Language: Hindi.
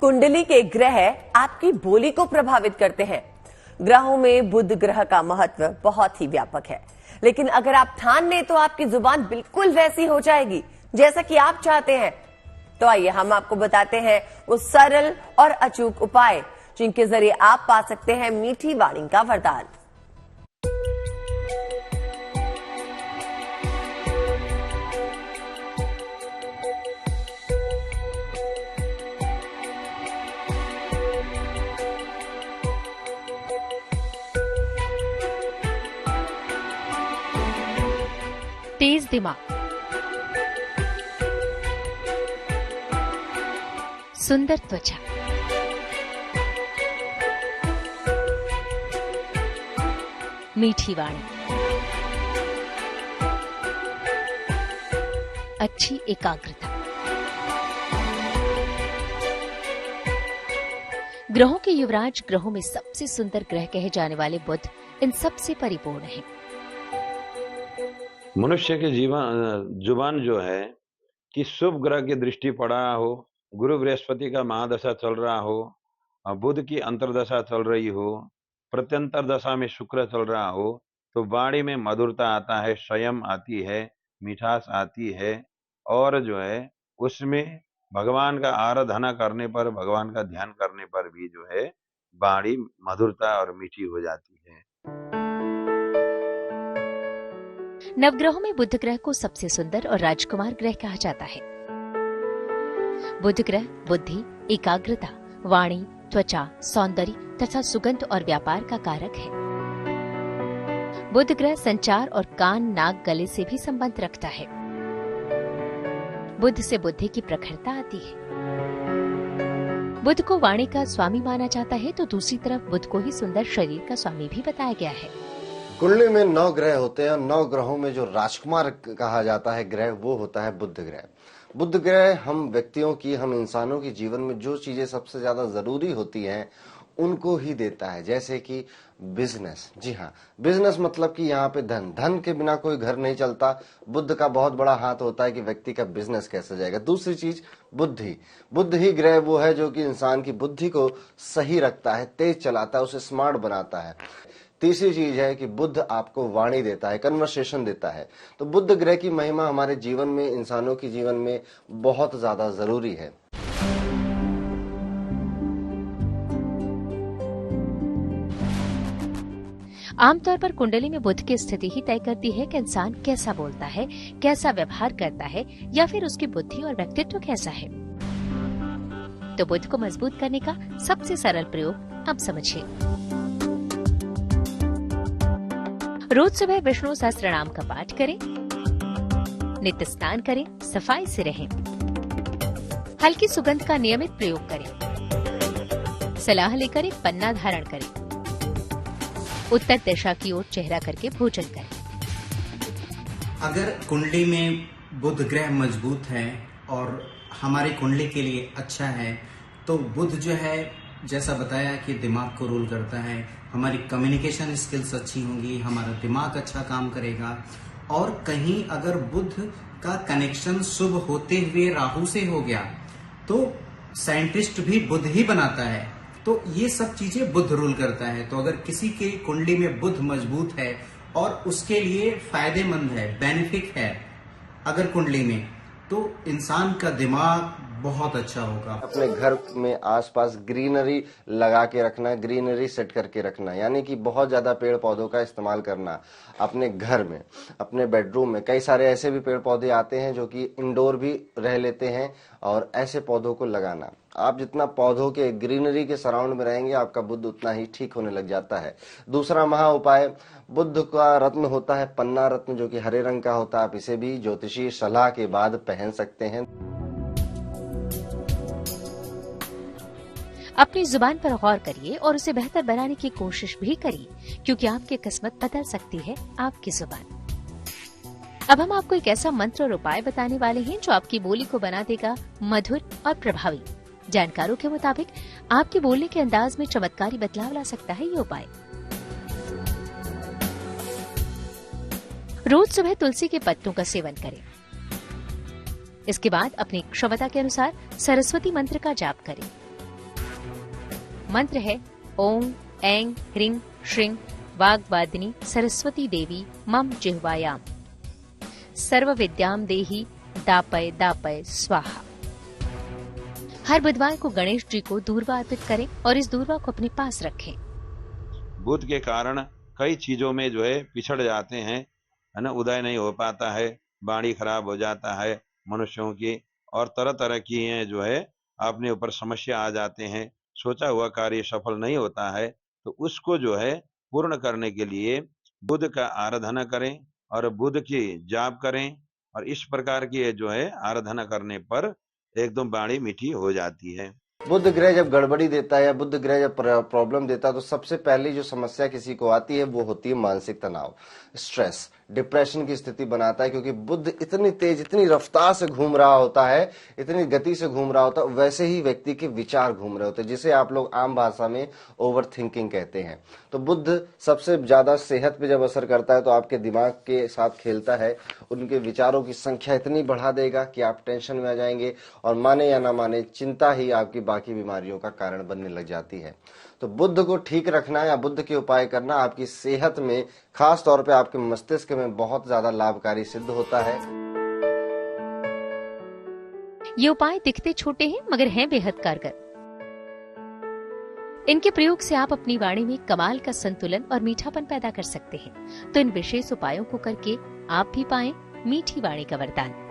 कुंडली के ग्रह आपकी बोली को प्रभावित करते हैं। ग्रहों में बुध ग्रह का महत्व बहुत ही व्यापक है, लेकिन अगर आप ठान लें तो आपकी जुबान बिल्कुल वैसी हो जाएगी जैसा कि आप चाहते हैं। तो आइए हम आपको बताते हैं वो सरल और अचूक उपाय जिनके जरिए आप पा सकते हैं मीठी वाणी का वरदान। तेज दिमाग, सुंदर त्वचा, मीठी वाणी, अच्छी एकाग्रता। ग्रहों के युवराज, ग्रहों में सबसे सुंदर ग्रह कहे जाने वाले बुध इन सबसे परिपूर्ण हैं। मनुष्य के जुबान जो है कि शुभ ग्रह की दृष्टि पड़ रहा हो, गुरु बृहस्पति का महादशा चल रहा हो, बुध की अंतरदशा चल रही हो, प्रत्यंतर दशा में शुक्र चल रहा हो, तो वाणी में मधुरता आता है, संयम आती है, मिठास आती है और जो है उसमें भगवान का आराधना करने पर, भगवान का ध्यान करने पर भी जो है वाणी मधुरता और मीठी हो जाती है। नवग्रहों में बुध ग्रह को सबसे सुंदर और राजकुमार ग्रह कहा जाता है। बुध ग्रह बुद्धि, एकाग्रता, वाणी, त्वचा, सौंदर्य तथा सुगंध और व्यापार का कारक है। बुध ग्रह संचार और कान, नाक, गले से भी संबंध रखता है। बुध से बुद्धि की प्रखरता आती है। बुध को वाणी का स्वामी माना जाता है, तो दूसरी तरफ बुध को ही सुंदर शरीर का स्वामी भी बताया गया है। कुंडली में 9 ग्रह होते हैं और 9 ग्रहों में जो राजकुमार कहा जाता है ग्रह, वो होता है बुध ग्रह। बुध ग्रह हम व्यक्तियों की, हम इंसानों की जीवन में जो चीजें सबसे ज्यादा जरूरी होती हैं उनको ही देता है। जैसे कि बिजनेस, जी हाँ, बिजनेस मतलब कि यहाँ पे धन के बिना कोई घर नहीं चलता। बुध का बहुत बड़ा हाथ होता है कि व्यक्ति का बिजनेस कैसे जाएगा। दूसरी चीज बुद्धि ही ग्रह वो है जो कि इंसान की बुद्धि को सही रखता है, तेज चलाता है, उसे स्मार्ट बनाता है। तीसरी चीज है कि बुध आपको वाणी देता है, कन्वर्सेशन देता है। तो बुध ग्रह की महिमा हमारे जीवन में, इंसानों के जीवन में बहुत ज्यादा जरूरी है। आमतौर पर कुंडली में बुध की स्थिति ही तय करती है कि इंसान कैसा बोलता है, कैसा व्यवहार करता है या फिर उसकी बुद्धि और व्यक्तित्व कैसा है। तो बुध को मजबूत करने का सबसे सरल प्रयोग अब समझिए। रोज सुबह विष्णु सहस्त्रनाम का पाठ करें, नित्य स्नान करें, सफाई से रहें, हल्की सुगंध का नियमित प्रयोग करें, सलाह लेकर एक पन्ना धारण करें, उत्तर दिशा की ओर चेहरा करके भोजन करें। अगर कुंडली में बुध ग्रह मजबूत है और हमारी कुंडली के लिए अच्छा है, तो बुध जो है जैसा बताया कि दिमाग को रूल करता है, हमारी कम्युनिकेशन स्किल्स अच्छी होंगी, हमारा दिमाग अच्छा काम करेगा। और कहीं अगर बुध का कनेक्शन शुभ होते हुए राहु से हो गया तो साइंटिस्ट भी बुध ही बनाता है। तो ये सब चीजें बुध रूल करता है। तो अगर किसी के कुंडली में बुध मजबूत है और उसके लिए फायदेमंद है, बेनिफिट है अगर कुंडली में, तो इंसान का दिमाग बहुत अच्छा होगा। अपने घर में आसपास ग्रीनरी लगा के रखना, ग्रीनरी सेट करके रखना, यानी कि बहुत ज्यादा पेड़ पौधों का इस्तेमाल करना अपने घर में, अपने बेडरूम में। कई सारे ऐसे भी पेड़ पौधे आते हैं जो कि इंडोर भी रह लेते हैं, और ऐसे पौधों को लगाना। आप जितना पौधों के, ग्रीनरी के सराउंड में रहेंगे, आपका बुध उतना ही ठीक होने लग जाता है। दूसरा महा उपाय, बुध का रत्न होता है पन्ना रत्न, जो कि हरे रंग का होता है। आप इसे भी ज्योतिषी सलाह के बाद पहन सकते हैं। अपनी जुबान पर गौर करिए और उसे बेहतर बनाने की कोशिश भी करिए, क्योंकि आपकी किस्मत बदल सकती है आपकी जुबान। अब हम आपको एक ऐसा मंत्र और उपाय बताने वाले हैं जो आपकी बोली को बना देगा मधुर और प्रभावी। जानकारों के मुताबिक आपके बोलने के अंदाज में चमत्कारी बदलाव ला सकता है ये उपाय। रोज सुबह तुलसी के पत्तों का सेवन करें। इसके बाद अपनी क्षमता के अनुसार सरस्वती मंत्र का जाप करें। मंत्र है ओम ऐं ह्रीं श्रीं वाग्वादिनी सरस्वती देवी मम जिह्वायाम सर्व विद्याम देही दापय दापय स्वाहा। हर बुधवार को गणेश जी को दूर्वा अर्पित करें और इस दूर्वा को अपने पास रखें। बुध के कारण कई चीजों में जो है पिछड़ जाते हैं, है ना, उदय नहीं हो पाता है, वाणी खराब हो जाता है मनुष्यों की, और तरह तरह की जो है अपने ऊपर समस्या आ जाते हैं, सोचा हुआ कार्य सफल नहीं होता है। तो उसको जो है पूर्ण करने के लिए बुध का आराधना करें और बुध की जाप करें, और इस प्रकार की जो है आराधना करने पर एकदम वाणी मीठी हो जाती है। बुध ग्रह जब गड़बड़ी देता है या बुध ग्रह जब प्रॉब्लम देता है तो सबसे पहली जो समस्या किसी को आती है वो होती है मानसिक तनाव, स्ट्रेस, डिप्रेशन की स्थिति बनाता है। क्योंकि बुध इतनी तेज, इतनी रफ्तार से घूम रहा होता है, इतनी गति से घूम रहा होता है, वैसे ही व्यक्ति के विचार घूम रहे होते हैं, जिसे आप लोग आम भाषा में ओवर थिंकिंग कहते हैं। तो बुध सबसे ज्यादा सेहत पे जब असर करता है तो आपके दिमाग के साथ खेलता है, उनके विचारों की संख्या इतनी बढ़ा देगा कि आप टेंशन में आ जाएंगे, और माने या ना माने चिंता ही आपकी बाकी बीमारियों का कारण बनने लग जाती है। तो बुध को ठीक रखना या बुध के उपाय करना आपकी सेहत में, खास तौर पे आपके मस्तिष्क में बहुत ज्यादा लाभकारी सिद्ध होता है। ये उपाय दिखते छोटे हैं मगर हैं बेहद कारगर। इनके प्रयोग से आप अपनी वाणी में कमाल का संतुलन और मीठापन पैदा कर सकते हैं। तो इन विशेष उपायों को करके आप भी पाएं मीठी वाणी का वरदान।